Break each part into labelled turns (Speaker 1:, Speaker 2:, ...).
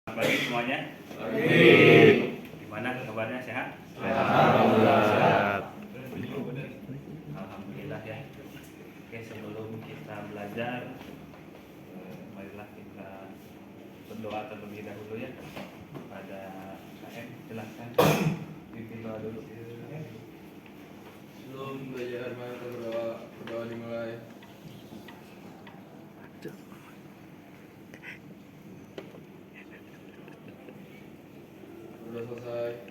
Speaker 1: Selamat pagi semuanya. Gimana kabarnya, sehat?
Speaker 2: Alhamdulillah.
Speaker 1: Alhamdulillah ya. Oke, sebelum kita belajar, marilah kita berdoa terlebih dahulu ya pada KM. Silahkan pimpin doa dulu.
Speaker 3: Sebelum belajar mari kita berdoa dimulai. Sudah selesai.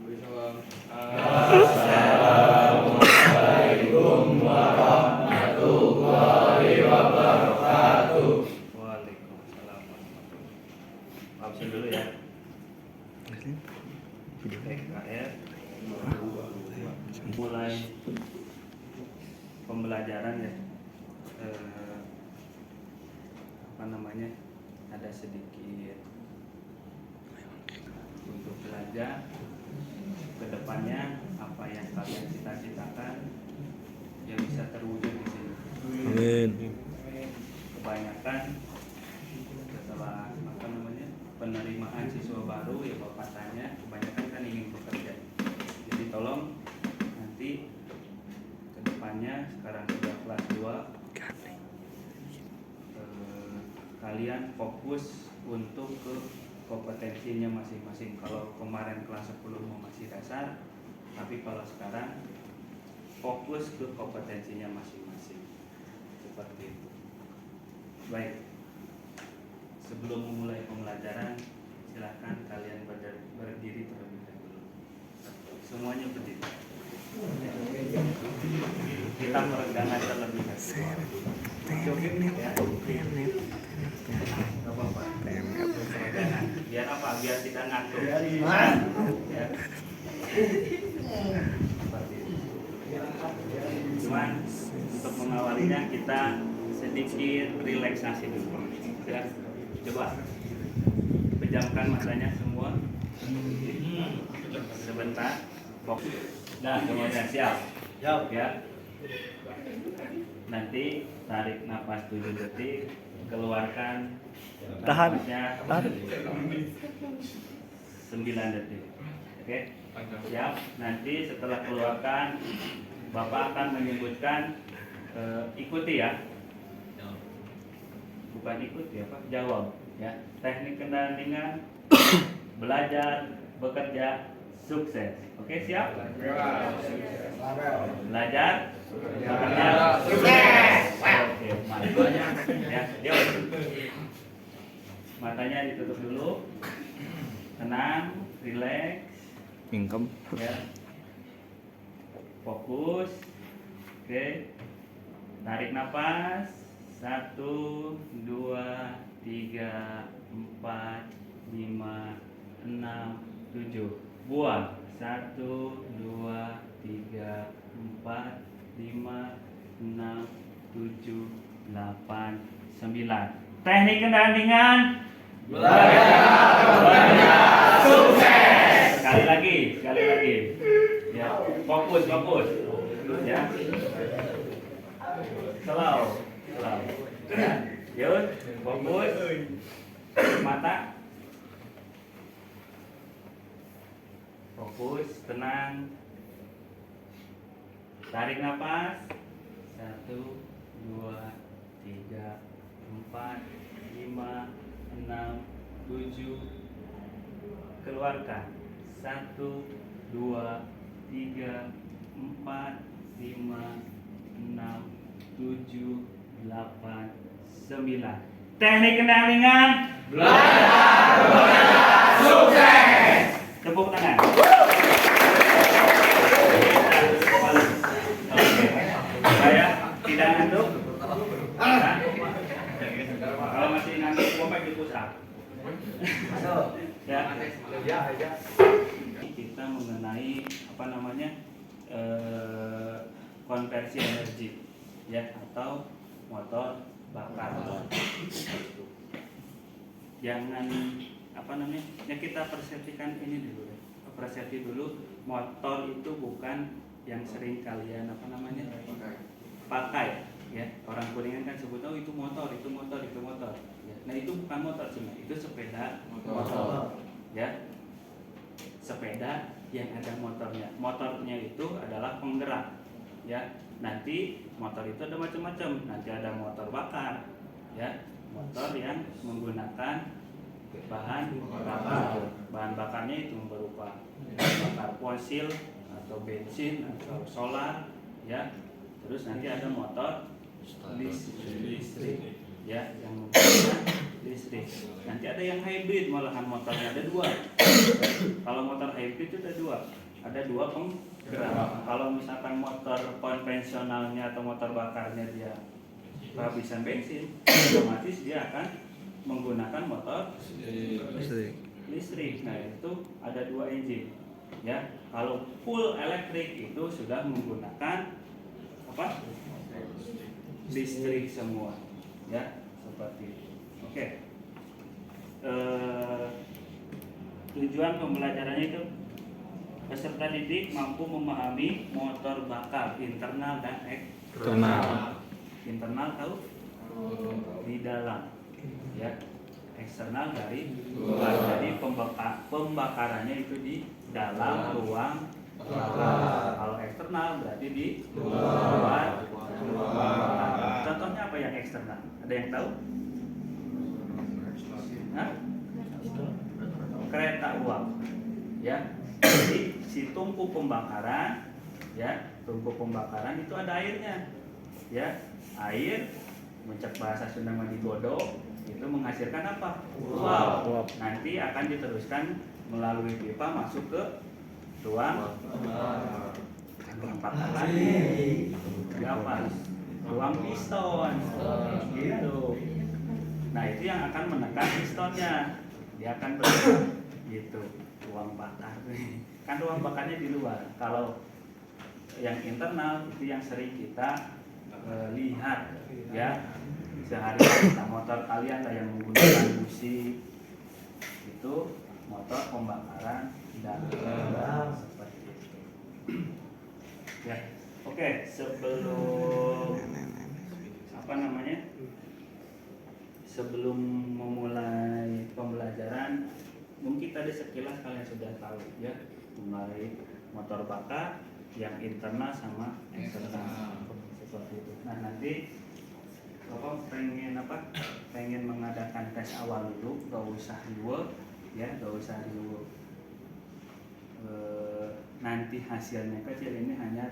Speaker 3: Beri salam.
Speaker 2: Assalamualaikum warahmatullahi wabarakatuh.
Speaker 1: Waalaikumsalam. Absen dulu ya. KR mulai pembelajaran ya. Ada sedikit untuk belajar ke depannya apa yang kalian cita-citakan yang bisa terwujud di sini.
Speaker 2: Amin.
Speaker 1: Kebanyakan setelah penerimaan siswa baru ya Bapak tanya, kebanyakan kan ingin bekerja. Jadi tolong nanti ke depannya, sekarang sudah kelas 2, kalian fokus untuk ke kompetensinya masing-masing. Kalau kemarin kelas 10 masih dasar, tapi kalau sekarang fokus ke kompetensinya masing-masing. Seperti itu. Baik. Sebelum memulai pembelajaran, silakan kalian berdiri terlebih dahulu. Semuanya berdiri. Kita peregangan terlebih dahulu. Ya. Gak apa-apa. Peregangan. Biar apa? Biar tidak ngantuk. Ya. Seperti itu. Cuman untuk mengawalinya kita sedikit relaksasi dulu. Ya. Coba pejamkan matanya semua. Sebentar. Nah, kemudian siap. Ya. Nanti tarik nafas 7 detik, keluarkan nafasnya 9 detik. Oke? Siap. Nanti setelah keluarkan, Bapak akan menyebutkan ikuti ya. Bukan ikuti apa? Jawab ya. Teknik kendaraan ringan, belajar, bekerja, sukses. Oke, siap? Belajar, bekerja, sukses. Oke, mantap. Ya, yuk. Matanya ditutup dulu. Tenang, rileks.
Speaker 2: Mingkem.
Speaker 1: Ya. Fokus. Oke. Tarik nafas. 1, 2, 3, 4, 5, 6, 7. Buang. 1, 2, 3, 4, 5, 6, 7, 8, 9. Teknik kendaraan ringan. Belajar, sukses. Sekali lagi. Ya, fokus. Ya. Slow. Ya. Yuk, fokus. Mata. Fokus, tenang. Tarik nafas. 1, 2, 3, 4, 5, 6, 7. Keluarkan. 1, 2, 3, 4, 5, 6, 7, 8, 9. Teknik kendaraan ringan. Belajar, sukses. Tepuk tangan. Saya tidak ngantuk. Kalau masih ngantuk, Bapak ikut push up. Ya. Kita mengenai konversi energi, ya, atau motor bakar. Jangan ya kita persepsikan ini dulu ya. Persepsi dulu, motor itu bukan yang sering kalian pakai. Ya, orang Kuningan kan sebut oh itu motor, itu motor, itu motor. Ya. Nah itu bukan motor cuma itu sepeda motor. Ya, sepeda yang ada motornya. Motornya itu adalah penggerak. Ya, nanti motor itu ada macam-macam. Nanti ada motor bakar. Ya, motor yang menggunakan bahan bakar. Bahan bakarnya itu berupa bakar fosil atau bensin atau solar. Ya, terus nanti ada motor listrik, ya, yang menggunakan listrik. Nanti ada yang hybrid, malahan motornya ada dua. Kalau motor hybrid itu ada dua penggerak. Kalau misalkan motor konvensionalnya atau motor bakarnya dia kehabisan bensin, otomatis dia akan menggunakan motor listrik. Nah itu ada dua engine. Ya, kalau full elektrik itu sudah menggunakan apa? Listrik semua, ya, seperti itu. Oke. Tujuan pembelajarannya itu peserta didik mampu memahami motor bakar internal dan eksternal. Internal tahu? Di dalam, ya. Eksternal dari luar. Jadi pembakarannya itu di dalam ruang bakar. Kalau eksternal berarti di luar. Contohnya apa yang eksternal? Ada yang tahu? Hah? Kereta uap. Ya. Jadi si tungku pembakaran, ya, tungku pembakaran itu ada airnya. Ya, air mencek bahasa Sunda mah digodok, itu menghasilkan apa? Uap. Nanti akan diteruskan melalui pipa masuk ke ruang bakaran. Apa? Ruang piston. Gitu. Nah, itu yang akan menekan pistonnya. Dia akan bergerak gitu. Ruang bakar. Kan ruang bakarnya di luar. Kalau yang internal itu yang sering kita lihat, ya, sehari-hari. Nah, motor kalian lah yang menggunakan busi itu motor pembakaran dalam seperti itu. Ya, oke, sebelum sebelum memulai pembelajaran, mungkin tadi sekilas kalian sudah tahu, ya, mulai motor bakar yang internal sama eksternal seperti itu. Nah, nanti pengen mengadakan tes awal dulu, gak usah ribet, ya, gak usah ribet. Nanti hasilnya kecil, ini hanya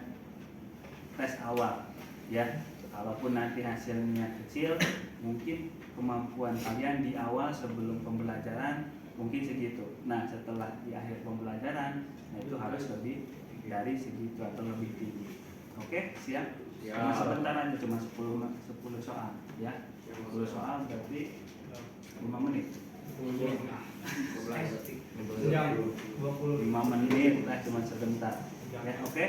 Speaker 1: tes awal, ya. Kalaupun nanti hasilnya kecil, mungkin kemampuan kalian di awal sebelum pembelajaran mungkin segitu. Nah, setelah di akhir pembelajaran, nah itu harus lebih dari segitu atau lebih tinggi. Oke, siap?
Speaker 3: Ya.
Speaker 1: Cuma sebentar aja, cuma 10 soal, ya. 10 soal berarti 5 menit. 5 menit lah, cuma sebentar. Ya, oke?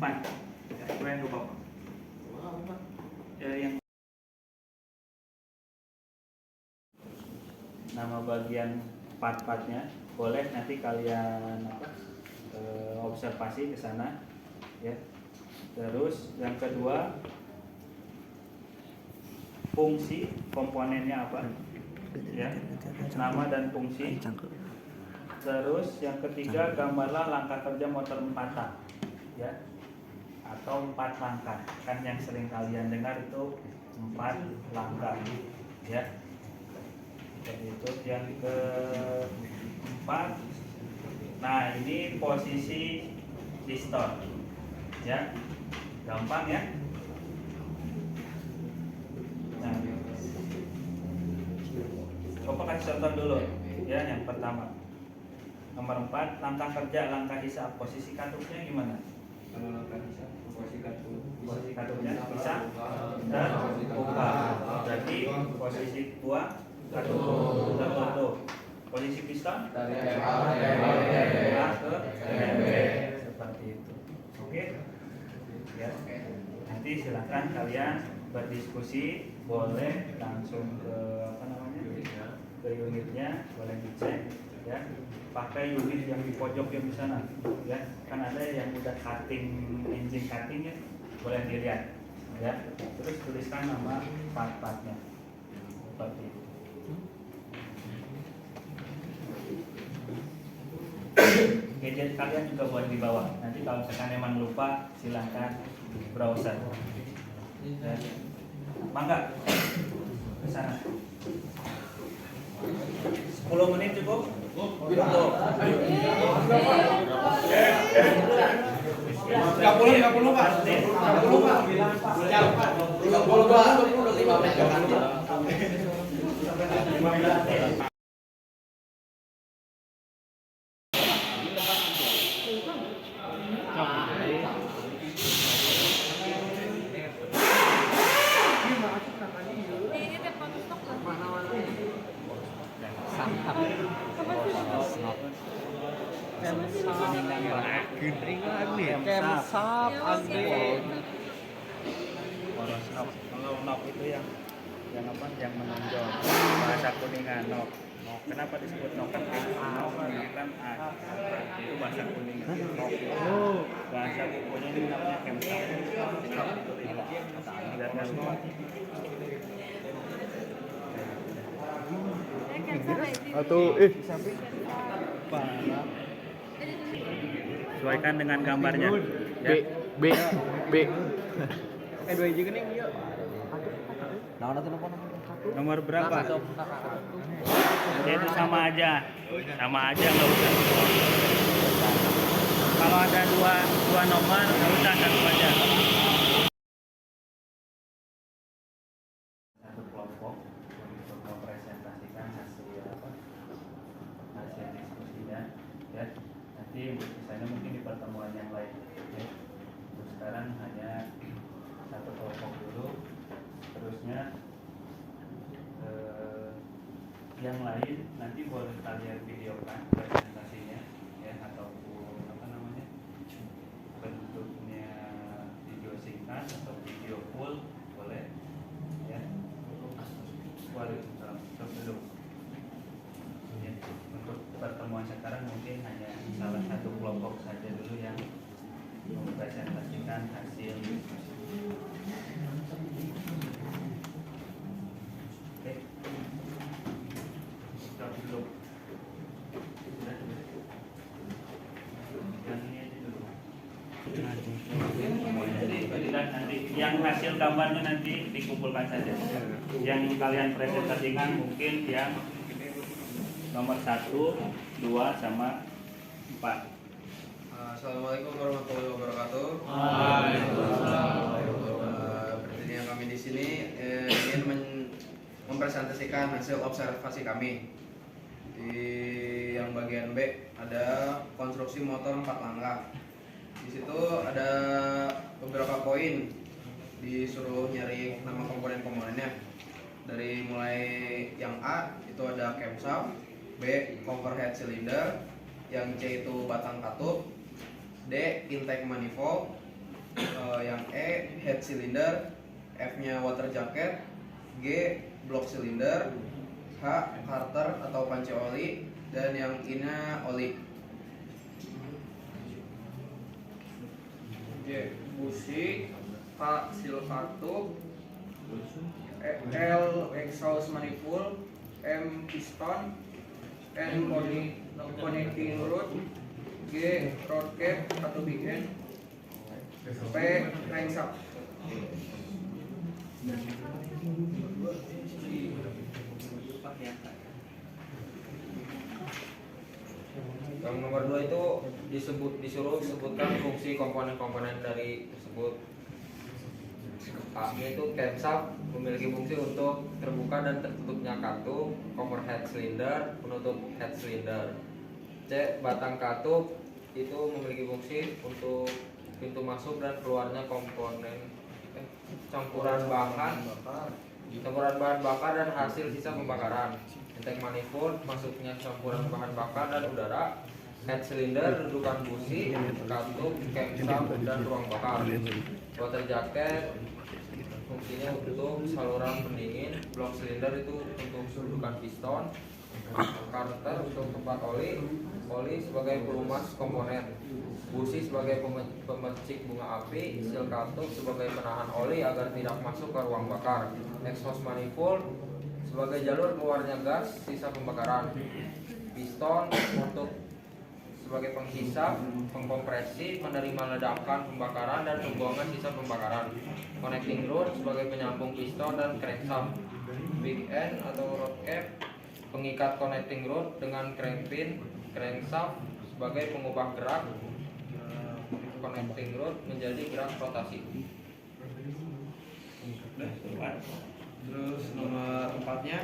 Speaker 1: Pan, yang lupa Pak. Yang nama bagian part-partnya boleh nanti kalian observasi ke sana, ya. Terus yang kedua, fungsi komponennya apa, ya, nama dan fungsi. Terus yang ketiga, gambarlah langkah kerja motor 4 tak, ya, atau 4 langkah. Kan yang sering kalian dengar itu 4 langkah, ya. Seperti itu. Yang keempat, nah ini posisi piston, ya, gampang ya. Nah, coba kasih contoh dulu, ya. Yang pertama, nomor 4, langkah kerja, langkah hisap, posisi katupnya gimana? Kalau langkah hisap, posisi katupnya bisa terbuka. Jadi posisi buah tertutup. Posisi piston dari A ke B, seperti itu. Oke? Ya. Nanti silakan kalian berdiskusi, boleh langsung ke ke unitnya, boleh dicek. ya pakai unit yang di pojok yang di sana, ya kan ada yang udah cutting, engine cuttingnya boleh dilihat, ya terus tuliskan nama part-partnya seperti itu. Gadget kalian juga boleh dibawa. Nanti kalau misalkan emang lupa silahkan browser. Ya. Mangga ke sana. 10 menit cukup? Cukup.
Speaker 4: 30 Pak. 30 Pak.
Speaker 3: 5 menit ganti.
Speaker 1: 5 menit.
Speaker 4: Kemsap Andre.
Speaker 1: Nok. Kalau nok itu yang apa? Yang menonjol. Bahasa Kuningan nok. Nok. Kenapa disebut nok? Kan nok kan A. Itu bahasa Kuningan. Nok. Bahasa bukunya ini namanya kemsap. Biar nggak lupa.
Speaker 2: Atau
Speaker 1: Sesuaikan dengan gambarnya. Ya.
Speaker 2: B.
Speaker 4: Dua juga nih yuk.
Speaker 1: Nomor berapa? Ya, itu sama aja nggak usah. Kalau ada dua nomor nggak usah, satu aja. Satu kelompok untuk mempresentasikan hasil diskusinya, ya. Nanti misalnya mungkin di pertemuan yang lain, ya. Untuk sekarang hanya satu kelompok dulu, terusnya yang lain nanti boleh kalian videokan presentasinya, ya, ataupun apa namanya bentuknya video singkat atau video full boleh, ya. Waalaikumsalam. Dulu. Ya, untuk pertemuan sekarang mungkin hanya salah satu kelompok saja dulu yang mempresentasikan hasil diskusi. Oke. Stop dulu. Sudah. Yang ini aja dulu. Nanti yang hasil gambarnya nanti dikumpulkan saja. Yang kalian presentasikan mungkin yang nomor 1, 2, sama 4.
Speaker 3: Assalamualaikum warahmatullahi wabarakatuh. Berarti yang kami di sini ingin mempresentasikan hasil observasi kami. Di yang bagian B ada konstruksi motor 4 langkah. Di situ ada beberapa poin, disuruh nyari nama komponen-komponennya. Dari mulai yang A itu ada camshaft, B overhead cylinder, yang C itu batang katup, D intake manifold, yang E head cylinder, F-nya water jacket, G block cylinder, H carter atau panci oli, dan yang I-nya oli. J busi, K seal katup, L exhaust manifold, M piston, N connecting rod, G rod cap atau big end, P crankshaft. Yang nomor 2 itu disuruh sebutkan fungsi komponen-komponen dari tersebut. A itu camshaft memiliki fungsi untuk terbuka dan tertutupnya katup, overhead cylinder, penutup head cylinder. C batang katup itu memiliki fungsi untuk pintu masuk dan keluarnya komponen campuran bahan bakar dan hasil sisa pembakaran. Intake manifold masuknya campuran bahan bakar dan udara. Head cylinder dudukan busi, katup, camshaft dan ruang bakar. Water jacket fungsinya untuk saluran pendingin. Block cylinder itu untuk dudukan piston.
Speaker 5: Karter untuk tempat oli sebagai pelumas komponen, busi sebagai pemercik bunga api, seal katup sebagai penahan oli agar tidak masuk ke ruang bakar, exhaust manifold sebagai jalur keluarnya gas sisa pembakaran, piston untuk sebagai penghisap, pengkompresi, menerima ledakan pembakaran dan pembuangan sisa pembakaran, connecting rod sebagai penyambung piston dan crankshaft, big end atau rod cap, pengikat connecting rod dengan crankpin, crankshaft sebagai pengubah gerak connecting rod menjadi gerak rotasi.
Speaker 3: Terus nomor 4-nya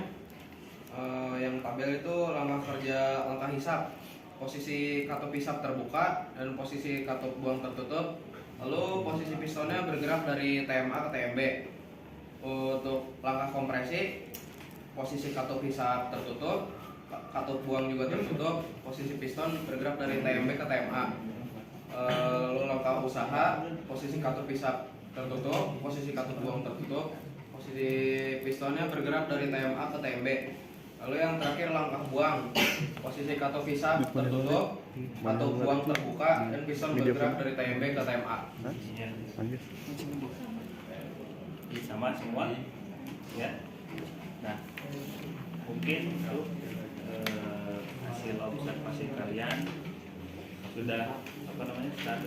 Speaker 3: yang tabel itu langkah hisap. Posisi katup hisap terbuka dan posisi katup buang tertutup. Lalu posisi pistonnya bergerak dari TMA ke TMB. Untuk langkah kompresi, posisi katup hisap tertutup, katup buang juga tertutup, posisi piston bergerak dari TMB ke TMA. Lalu langkah usaha, posisi katup hisap tertutup, posisi katup buang tertutup, posisi pistonnya bergerak dari TMA ke TMB. Lalu yang terakhir langkah buang, posisi katup hisap tertutup, katup buang terbuka, dan piston bergerak dari TMB ke TMA.
Speaker 1: Sama semua ya. Nah, mungkin untuk hasil observasi kalian sudah 100%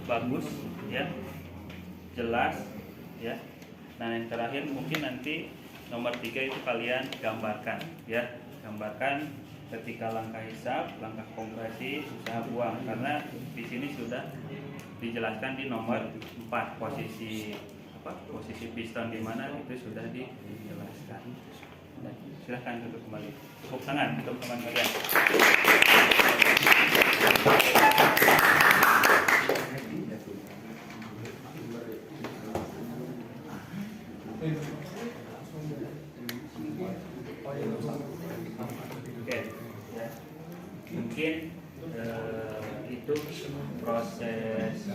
Speaker 1: bagus ya, jelas ya. Nah, yang terakhir mungkin nanti nomor 3 itu kalian gambarkan ya, gambarkan ketika langkah hisap, langkah kompresi, usaha buang, karena di sini sudah dijelaskan di nomor 4 posisi piston di mana itu sudah dijelaskan. Nah, silahkan duduk kembali. Tepuk tangan untuk teman kalian. Oke, ya. Mungkin itu proses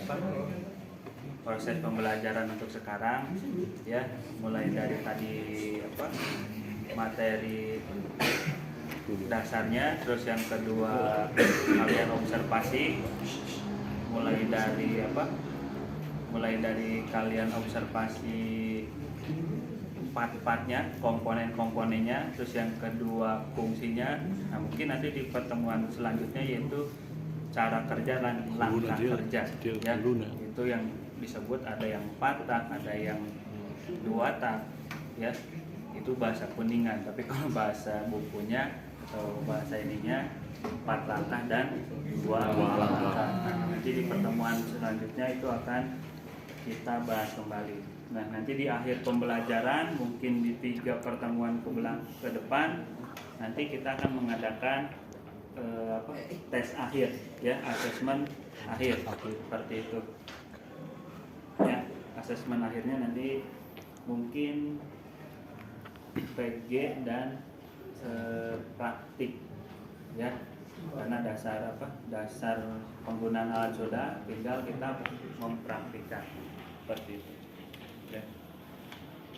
Speaker 1: pembelajaran untuk sekarang ya, mulai dari tadi materi dasarnya, terus yang kedua kalian observasi mulai dari kalian observasi part-partnya, komponen-komponennya, terus yang kedua fungsinya. Nah, mungkin nanti di pertemuan selanjutnya yaitu cara kerja dan langkah kerja ya, itu yang disebut ada yang 4 tak, ada yang 2 tak ya, itu bahasa kuningan. Tapi kalau bahasa bukunya atau bahasa ininya 4 langkah dan 2 langkah. Nah, nanti di pertemuan selanjutnya itu akan kita bahas kembali. Nah, nanti di akhir pembelajaran, mungkin di 3 pertemuan ke depan, nanti kita akan mengadakan tes akhir ya, asesmen akhir seperti itu ya. Asesmen akhirnya nanti mungkin PG dan praktik ya, karena dasar penggunaan alat sudah, tinggal kita mempraktikkan seperti itu ya.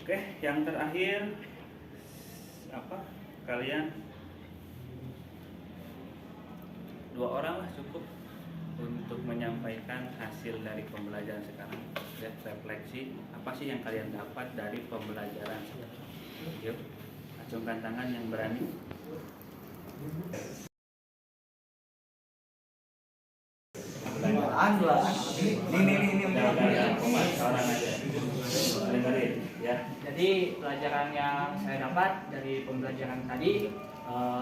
Speaker 1: Oke, yang terakhir kalian 2 orang lah cukup untuk menyampaikan hasil dari pembelajaran sekarang ya, refleksi apa sih yang kalian dapat dari pembelajaran sekarang. Yuk, acungkan tangan yang berani. Ini orang aja dengerin ya.
Speaker 6: Jadi pelajaran yang saya dapat dari pembelajaran tadi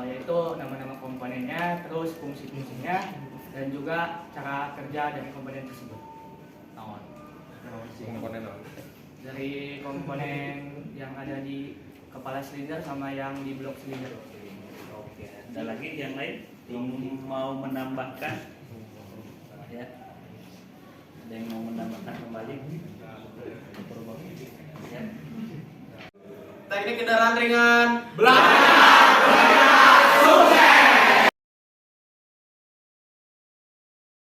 Speaker 6: yaitu nama-nama komponennya, terus fungsi-fungsinya, dan juga cara kerja dari komponen tersebut.
Speaker 5: Komponen
Speaker 6: Dari komponen yang ada di kepala silinder sama yang di blok silinder.
Speaker 1: Oke, ada lagi yang lain yang mau menambahkan ya? Ada yang mau menambahkan kembali? Ya.
Speaker 3: Teknik kendaraan ringan belajar.